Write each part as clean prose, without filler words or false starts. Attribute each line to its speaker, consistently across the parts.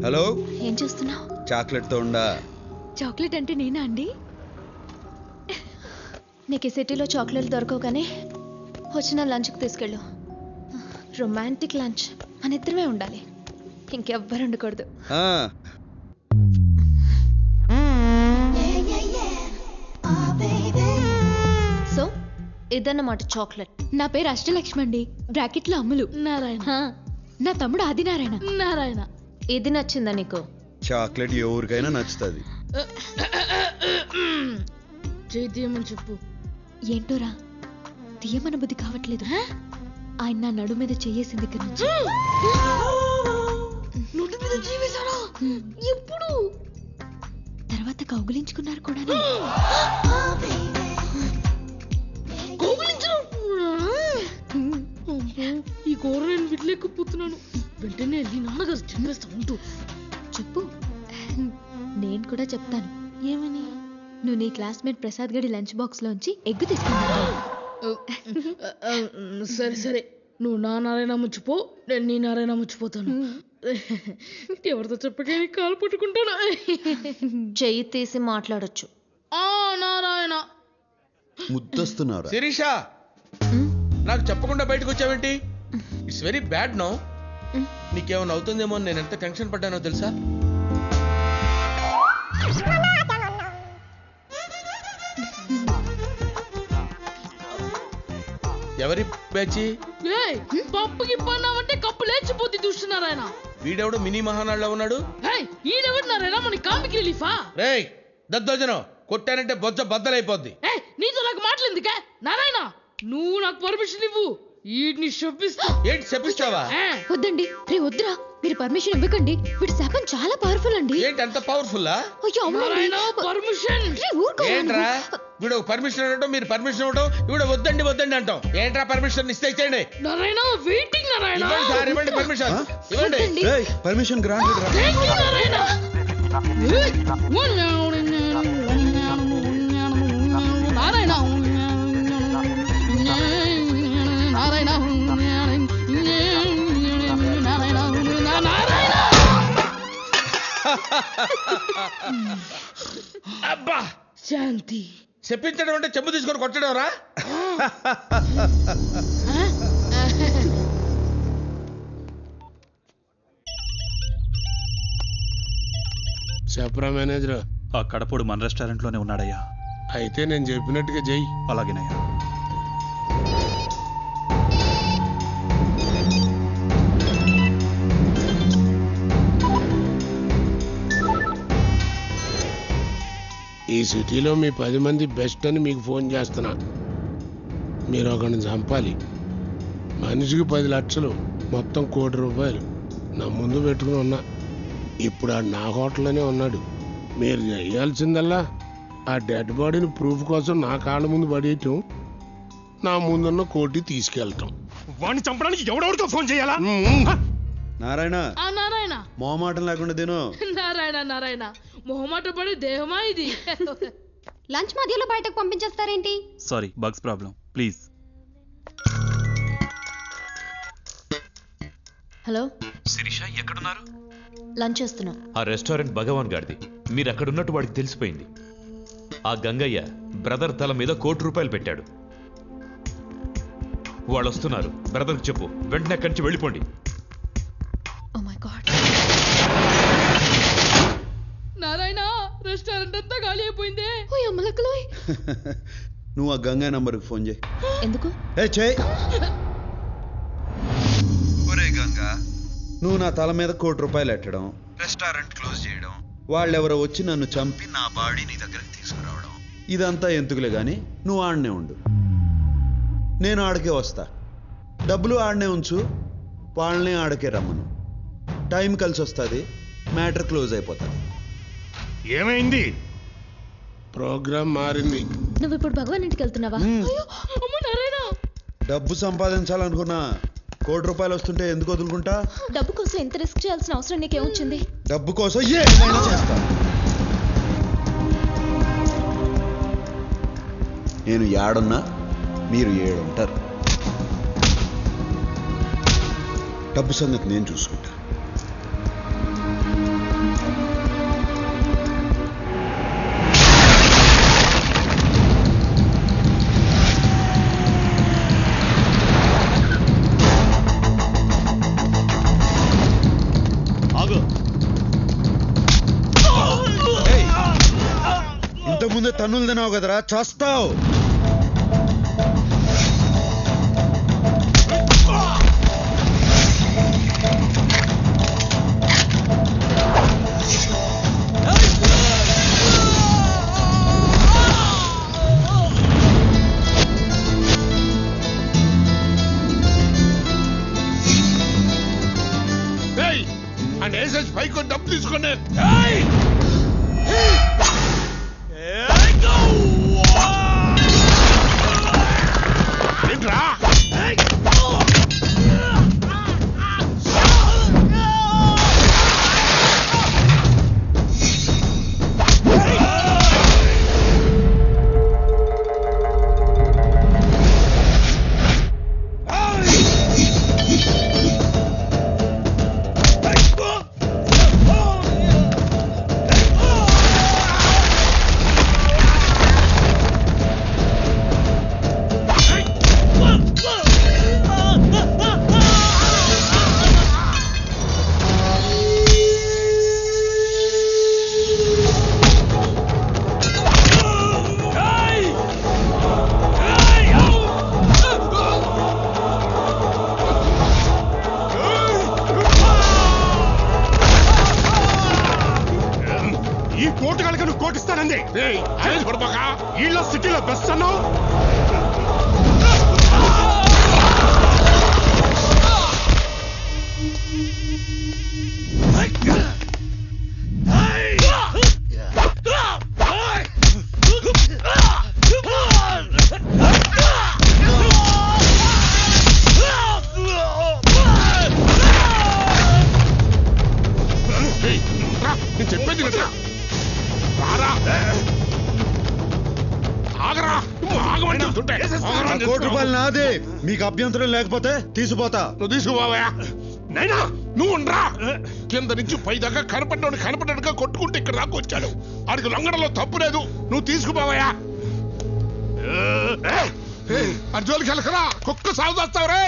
Speaker 1: Hello,
Speaker 2: ఏం చేస్తున్నావు?
Speaker 1: Chocolate తో ఉండా.
Speaker 2: చాక్లెట్ అంటే నేనా అండి? నీకు ఈ సిటీలో చాక్లెట్లు దొరకవు కానీ వచ్చిన లంచ్కి తీసుకెళ్ళు. రొమాంటిక్ లంచ్ మన ఇద్దరమే ఉండాలి, ఇంకెవ్వరు ఉండకూడదు. సో ఇదన్నమాట చాక్లెట్. నా పేరు అష్టలక్ష్మి అండి, బ్రాకెట్లో అమ్ములు.
Speaker 3: నారాయణ.
Speaker 2: నా తమ్ముడు ఆదినారాయణ.
Speaker 3: నారాయణ.
Speaker 2: ఇది నచ్చిందా నీకు?
Speaker 1: చాక్లెట్ ఎవరికైనా నచ్చుతుంది.
Speaker 3: చేయి తీయమని చెప్పు.
Speaker 2: ఏంటోరా తీయమన బుద్ధి కావట్లేదు. ఆయన నా నడు మీద చెయ్యేసింది దగ్గర నుంచి.
Speaker 3: నోటి మీద జీవేశారా? ఎప్పుడు?
Speaker 2: తర్వాత కౌగులించుకున్నారు కూడా.
Speaker 3: ఈ కూర నేను విడలేకపోతున్నాను. వెంటనే వెళ్ళి నాన్నగారు చెప్పేస్తా ఉంటూ.
Speaker 2: చెప్పు, నేను కూడా చెప్తాను.
Speaker 3: ఏమని?
Speaker 2: నువ్వు నీ క్లాస్మేట్ ప్రసాద్ గడి లంచ్ బాక్స్ లోంచి ఎగ్గు తీసుకున్నావు.
Speaker 3: సరే సరే, నువ్వు నా నారాయణ ముచ్చిపో, నేను నీ నారాయణ ముచ్చిపోతాను. ఎవరితో చెప్పకే కాలు పట్టుకుంటాను.
Speaker 2: చెయ్యి తీసి మాట్లాడొచ్చు.
Speaker 3: నారాయణ.
Speaker 1: ముద్దొస్తున్నారు.
Speaker 4: శిరీష, నాకు చెప్పకుండా బయటకు వచ్చావేంటి? It's very bad no. నీకేమైనా అవుతుందేమో నేను ఎంత టెన్షన్ పడ్డానో తెలుసా? ఎవరి పేచి?
Speaker 3: పప్పుకి పన్నామంటే కప్పు లేచిపోతే చూస్తున్నారాయన.
Speaker 4: వీడెవడు మినీ మహానాడులో ఉన్నాడు?
Speaker 3: ఈడెవడు నారాయణ? మన కామిక్ రిలీఫా?
Speaker 4: రేయ్ దద్దోజనం, కొట్టానంటే బొజ్జ బద్దలైపోద్ది.
Speaker 3: నీతో నాకు మాటలేందుకే నారాయణ? నువ్వు నాకు పర్మిషన్ ఇవ్వు, వీడిని శపిస్తా.
Speaker 4: ఏంటి శపిస్తావా?
Speaker 2: వద్దండి, రే వద్దురా, మీరు పర్మిషన్ ఇవ్వకండి. వీడి శాపం చాలా పవర్ఫుల్ అండి.
Speaker 4: ఏంటి అంత పవర్ఫుల్లా?
Speaker 2: అయ్యో
Speaker 3: పర్మిషన్
Speaker 4: ఏంట్రా? వీడు పర్మిషన్ ఇవ్వడం, మీరు పర్మిషన్ ఇవ్వడం, వీడు వద్దండి వద్దండి అంటాం. ఏంట్రా పర్మిషన్ ఇస్తే ఇచ్చేయండి.
Speaker 3: నారాయణ వెయిటింగ్. నారాయణ
Speaker 4: ఇవ్వండి సార్, ఇవ్వండి పర్మిషన్, ఇవ్వండి.
Speaker 1: పర్మిషన్ గ్రాంటెడ్ రా.
Speaker 3: నారాయణ. నారాయణ
Speaker 4: అబ్బా,
Speaker 3: శాంతి.
Speaker 4: చెప్పించడం అంటే చెంబు తీసుకొని కొట్టడం రా.
Speaker 5: చెప్పరా మేనేజర్?
Speaker 6: ఆ కడపడు మన రెస్టారెంట్ లోనే ఉన్నాడయ్యా.
Speaker 5: అయితే నేను చెప్పినట్టుగా చెయ్యి.
Speaker 6: అలాగేనయ్యా.
Speaker 5: ఈ సిటీలో మీ 10 మంది బెస్ట్ అని మీకు ఫోన్ చేస్తున్నా. మీరు ఒకరిని చంపాలి. మనిషికి 10 లక్షలు, మొత్తం ₹1 కోటి నా ముందు పెట్టుకుని ఉన్నా. ఇప్పుడు ఆడు నా హోటల్లోనే ఉన్నాడు. మీరు చేయాల్సిందల్లా ఆ డెడ్ బాడీని ప్రూఫ్ కోసం నా కాళ్ళ ముందు పడేయటం, నా ముందున్న కోటి తీసుకెళ్ళటం.
Speaker 7: వాడిని చంపడానికి ఎవడెవరితో ఫోన్ చేయాలా?
Speaker 1: నారాయణ,
Speaker 3: నారాయణ
Speaker 1: మొహమాటం లేకుండా తిను.
Speaker 3: నారాయణ నారాయణ, మొహమాట పడే దేహమా ఇది?
Speaker 2: లంచ్ మధ్యలో బయటకు పంపించేస్తారేంటి?
Speaker 6: Sorry, bugs problem, please.
Speaker 2: Hello
Speaker 8: Sirisha, ఎక్కడున్నారు?
Speaker 2: లంచ్ చేస్తున్నా.
Speaker 8: ఆ రెస్టారెంట్ భగవాన్ గారిది. మీరు అక్కడున్నట్టు వాడికి తెలిసిపోయింది. ఆ గంగయ్య బ్రదర్ తల మీద ₹1 కోటి పెట్టాడు. వాళ్ళు వస్తున్నారు. బ్రదర్కి చెప్పు, వెంటనే అక్కడి నుంచి వెళ్ళిపోండి.
Speaker 2: Oh my god.
Speaker 3: Narayana, restaurant అంతా ఖాళీ అయిపోయింది.
Speaker 2: ఓ అమ్మలక్కలో.
Speaker 1: నువ్వు ఆ గంగా నంబర్కి ఫోన్ చేయి.
Speaker 2: ఎందుకు?
Speaker 1: చేయి. ఒరే గంగా, నువ్వు నా తల మీద ₹1 కోటి ఎట్టడం, రెస్టారెంట్ క్లోజ్ చేయడం, వాళ్ళెవరో వచ్చి నన్ను చంపి నా బాడీ నీ దగ్గరికి తీసుకురావడం, ఇదంతా ఎందుకులే గాని నువ్వు ఆడనే ఉండు. నేను ఆడకే వస్తా. డబ్బులు ఆడనే ఉంచు, వాళ్ళనే ఆడకే రమ్మను. టైం కలిసి వస్తుంది, మ్యాటర్ క్లోజ్ అయిపోతుంది.
Speaker 7: ఏమైంది?
Speaker 5: ప్రోగ్రామ్ మారింది.
Speaker 2: నువ్వు ఇప్పుడు భగవాన్ ఇంటికి వెళ్తున్నావా?
Speaker 3: నారాయణ,
Speaker 1: డబ్బు సంపాదించాలనుకున్నా ₹1 కోటి వస్తుంటే ఎందుకు వదులుకుంటా?
Speaker 2: డబ్బు కోసం ఎంత రిస్క్ చేయాల్సిన అవసరం నీకేమొచ్చింది?
Speaker 1: డబ్బు కోసం ఏమైనా చేస్తా. నేను ఏడున్నా మీరు ఏడుంటారు. డబ్బు సంగతి నేను చూసుకుంటా. తన్నులు తినావు కదరా, చేస్తావు.
Speaker 5: పైకి డబ్బు తీసుకునే ఏంట్రా? ఈ కోటు కనుక నువ్వు కోటిస్తానంది వీళ్ళ సిటీలో బెస్ట్ అన్నావు. నేను చెప్పేది కదా రారా, ఆగరా, నువ్వు ఆగమని చెప్తుంటే.
Speaker 1: ₹1,00,00,000 నాదే, మీకు అభ్యంతరం లేకపోతే తీసుకుపోతా.
Speaker 5: నువ్వు తీసుకుపోవా నైనా, నువ్వు ఉండరా. కింద నుంచి పై దాకా కనపడ్డాడుగా కొట్టుకుంటే ఇక్కడ దాకా వచ్చాడు. ఆడికి లొంగడంలో తప్పు లేదు, నువ్వు తీసుకుపోవా. అర్జోలికి వెళ్ళకరా, కుక్క సాగు చేస్తావు రే.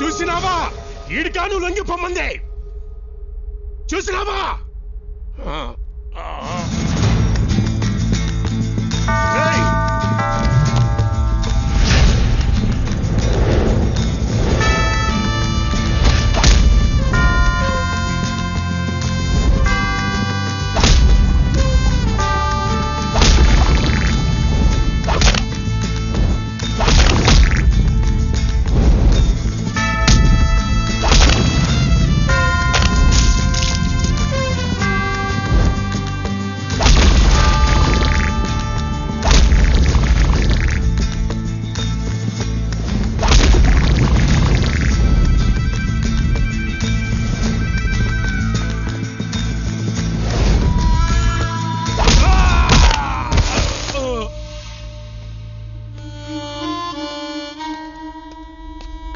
Speaker 5: చూసినావా, ఈడికాను లొంగిపోమంది. చూసినావా?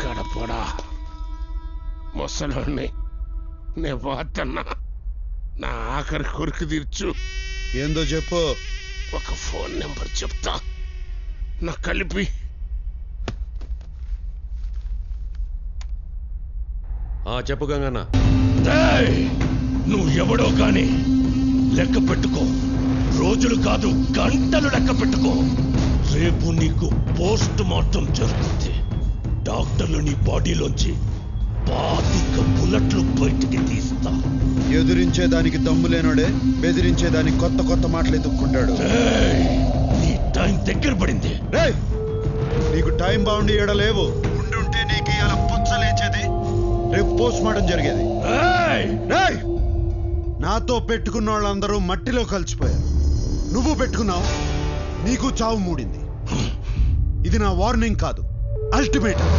Speaker 5: గడపడా ముసలోని నే పోతన్నా, నా ఆఖరి కొరికి తీర్చు.
Speaker 1: ఏందో చెప్పు.
Speaker 5: ఒక ఫోన్ నెంబర్ చెప్తా, నా కలిపి.
Speaker 1: చెప్పు గంగన్న.
Speaker 7: నువ్వు ఎవడో కానీ లెక్క పెట్టుకో. రోజులు కాదు, గంటలు లెక్క పెట్టుకో. రేపు నీకు పోస్ట్ మార్టం జరుగుతుంది. డాక్టర్లు నీ బాడీలోంచి 25 బుల్లెట్లు బయటికి తీస్తా.
Speaker 1: ఎదురించేదానికి దమ్ము లేనోడే బెదిరించేదానికి కొత్త కొత్త మాటలు ఎత్తుక్కుంటాడు.
Speaker 7: నీ టైం దగ్గర పడింది.
Speaker 1: నీకు టైం బాగుండి లేవు. ఉండుంటే నీకు ఇలా పుచ్చలేచేది, రేపు పోస్ట్ మార్టం జరిగేది. నాతో పెట్టుకున్న వాళ్ళందరూ మట్టిలో కలిసిపోయారు. నువ్వు పెట్టుకున్నావు, నీకు చావు మూడింది. ఇది నా వార్నింగ్ కాదు, అల్టిమేటం.